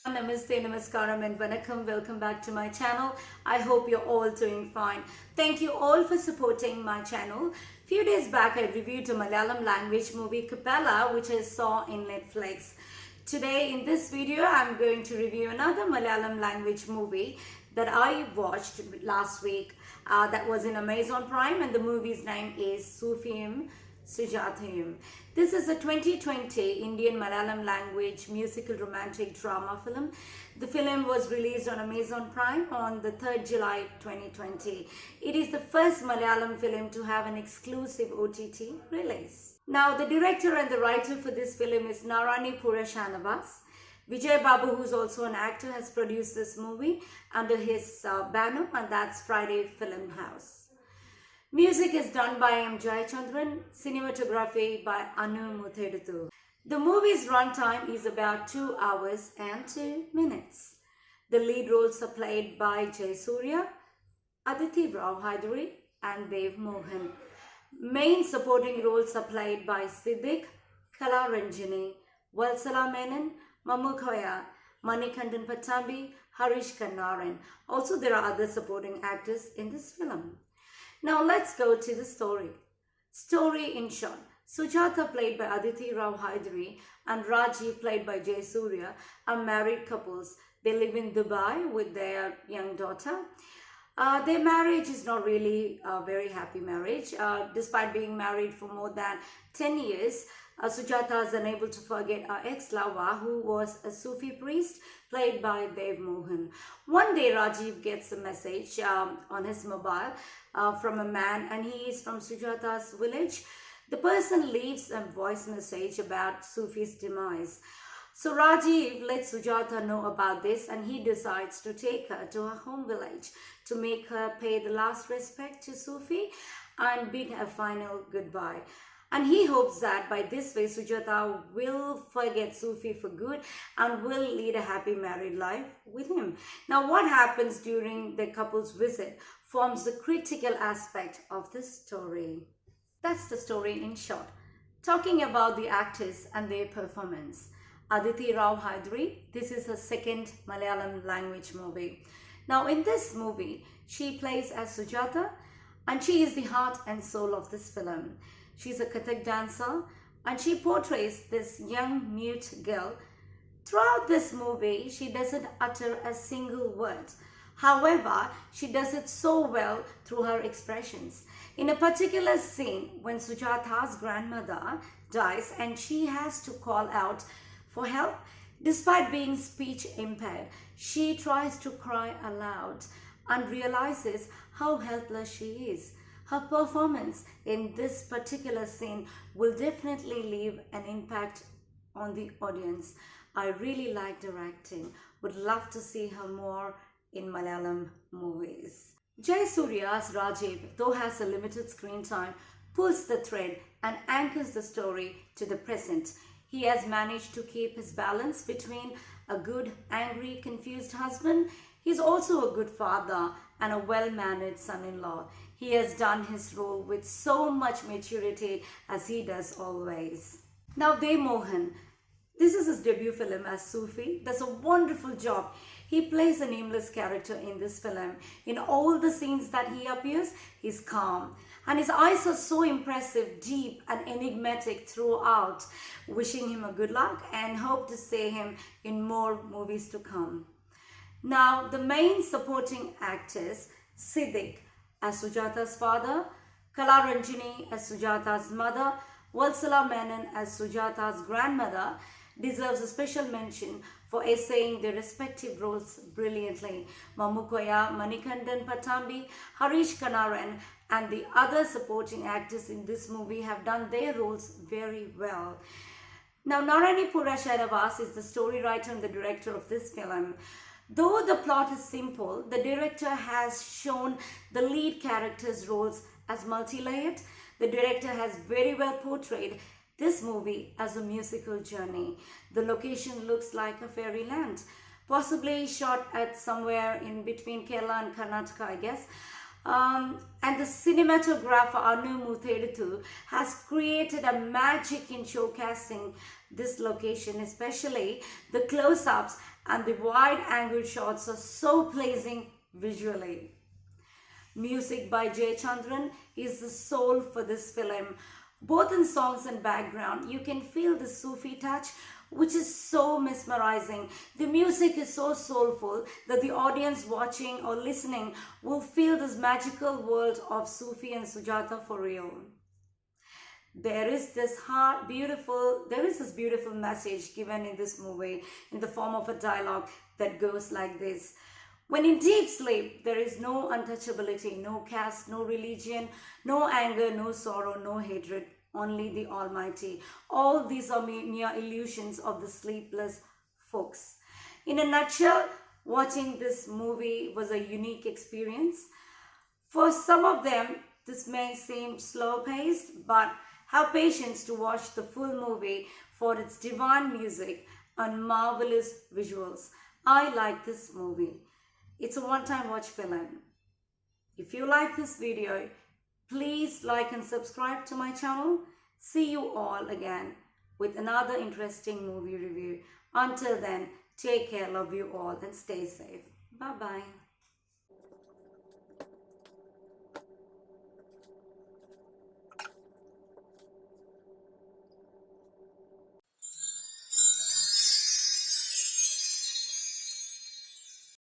Namaste, Namaskaram and Vanakkam. Welcome back to my channel. I hope you're all doing fine. Thank you all for supporting my channel. Few days back, I reviewed a Malayalam language movie, Capella, which I saw in Netflix. Today, in this video, I'm going to review another Malayalam language movie that I watched last week. That was in Amazon Prime, and the movie's name is Sufiyum Sujathayum. This is a 2020 Indian Malayalam language musical romantic drama film. The film was released on Amazon Prime on the 3rd July 2020. It is the first Malayalam film to have an exclusive OTT release. Now, the director and the writer for this film is Narani Purashanavas. Vijay Babu, who's also an actor, has produced this movie under his banner, and that's Friday Film House. Music is done by M. Jayachandran, cinematography by Anu Mutheduthu. The movie's runtime is about 2 hours and 2 minutes. The lead roles are played by Jayasuriya, Aditi Rao Hydari, and Dev Mohan. Main supporting roles are played by Siddiq, Kala Ranjini, Valsala Menon, Mamukhoya, Manikandan Pattambi, Harish Kannaran. Also, there are other supporting actors in this film. Now let's go to the story. Story in short. Sujata, played by Aditi Rao Hydari, and Rajiv, played by Jayasuriya, are married couples. They live in Dubai with their young daughter. Their marriage is not really a very happy marriage. Despite being married for more than 10 years, Sujata is unable to forget her ex-lover, who was a Sufi priest, played by Dev Mohan. One day, Rajiv gets a message on his mobile from a man, and he is from Sujata's village. The person leaves a voice message about Sufi's demise. So Rajiv lets Sujata know about this, and he decides to take her to her home village to make her pay the last respect to Sufi and bid her final goodbye. And he hopes that by this way, Sujata will forget Sufi for good and will lead a happy married life with him. Now, what happens during the couple's visit forms the critical aspect of this story. That's the story in short. Talking about the actors and their performance. Aditi Rao Hydari, this is her second Malayalam language movie. Now, in this movie, she plays as Sujata, and she is the heart and soul of this film. She's a Kathak dancer, and she portrays this young mute girl. Throughout this movie, she doesn't utter a single word. However, she does it so well through her expressions. In a particular scene, when Sujata's grandmother dies and she has to call out for help, despite being speech impaired, she tries to cry aloud and realizes how helpless she is. Her performance in this particular scene will definitely leave an impact on the audience. I really liked her acting. Would love to see her more in Malayalam movies. Jayasuriya as Rajiv, though has a limited screen time, pulls the thread and anchors the story to the present. He has managed to keep his balance between a good, angry, confused husband. He's also a good father and a well-mannered son-in-law. He has done his role with so much maturity, as he does always. Now, Dev Mohan. This is his debut film as Sufi. Does a wonderful job. He plays a nameless character in this film. In all the scenes that he appears, he's calm. And his eyes are so impressive, deep and enigmatic throughout. Wishing him a good luck and hope to see him in more movies to come. Now, the main supporting actors, Siddiq as Sujata's father, Kala Ranjini as Sujata's mother, Valsala Menon as Sujata's grandmother, deserves a special mention for essaying their respective roles brilliantly. Mamukhoya, Manikandan Pattambi, Harish Kannaran, and the other supporting actors in this movie have done their roles very well. Now, Narani Purashanavas is the story writer and the director of this film. Though the plot is simple, the director has shown the lead characters' roles as multi-layered. The director has very well portrayed this movie as a musical journey. The location looks like a fairyland, possibly shot at somewhere in between Kerala and Karnataka, I guess. And the cinematographer Anu Mutheduthu has created a magic in showcasing this location, especially the close-ups and the wide-angle shots are so pleasing visually. Music by Jayachandran is the soul for this film. Both in songs and background, you can feel the Sufi touch, which is so mesmerizing. The music is so soulful that the audience watching or listening will feel this magical world of Sufi and Sujata for real. There is this beautiful message given in this movie in the form of a dialogue that goes like this. When in deep sleep, there is no untouchability, no caste, no religion, no anger, no sorrow, no hatred, only the Almighty. All these are mere illusions of the sleepless folks. In a nutshell, watching this movie was a unique experience. For some of them, this may seem slow-paced, but have patience to watch the full movie for its divine music and marvelous visuals. I like this movie. It's a one-time watch film. If you like this video, please like and subscribe to my channel. See you all again with another interesting movie review. Until then, take care, love you all and stay safe. Bye-bye.